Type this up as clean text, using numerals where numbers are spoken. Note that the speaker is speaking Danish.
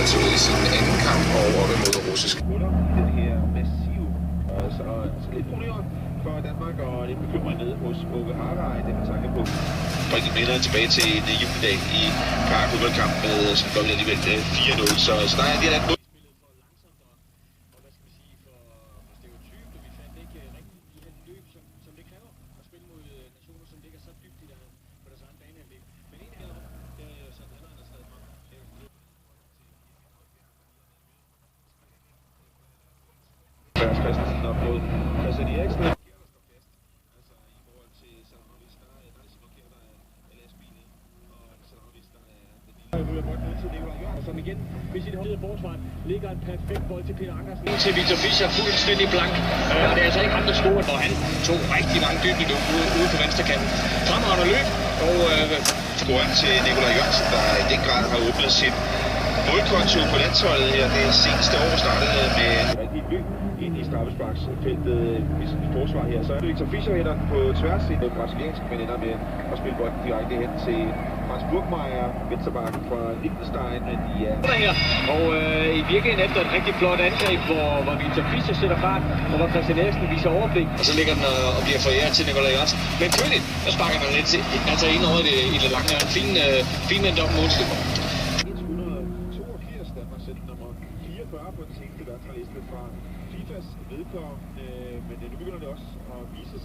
altså i sin anden kamp over mod russisk. Den her massive, så lidt problemer for Danmark og lidt bekymring nede hos Åke Harder i den tanke på. Bringe vinder tilbage til en juledag i Park fodboldkamp med, som går alligevel 4-0, så der er det der. Christensen op mod Christian Eriksen. Altså i forhold til Salamonis, der er det så markeret af lastbilen, og Salamonis, der er den lille. Nu er bolden ud til Nikolaj Jørgensen, som igen ved sit hold i forsvaret ligger en perfekt bold til Peter Ankersen. Til Victor Fischer, fuldstændig blank, og det er altså ikke ham, der scorer, og han tog rigtig mange dybde ude på venstre kanten. Fremragende løb, og scoren til Nikolaj Jørgensen, der i den grad har åbnet sit målkonto på landsholdet her. Det seneste år startede med rigtig løb ind i straffesparksfeltet i forsvar her. Så er det Victor Fischer hætter på tværs i det brasilianske, men ender med at spille bolden direkte hen til Frans Burgmeier, venstrebacken fra Liechtenstein. De er her, og i virkeligheden efter et rigtig flot angreb, hvor Victor Fischer sætter fart, og hvor Christian Eriksen viser overblik. Og så ligger den og bliver foræret til Nikolaj Jørgensen. Men køligt, der sparker man lidt til, altså ind over i det lange. Fin endt op målslipper. 182, Danmark sætter nummer 44 på den seneste verdensrangliste fra FIFAs vedkommende, men nu begynder det også at vise sig.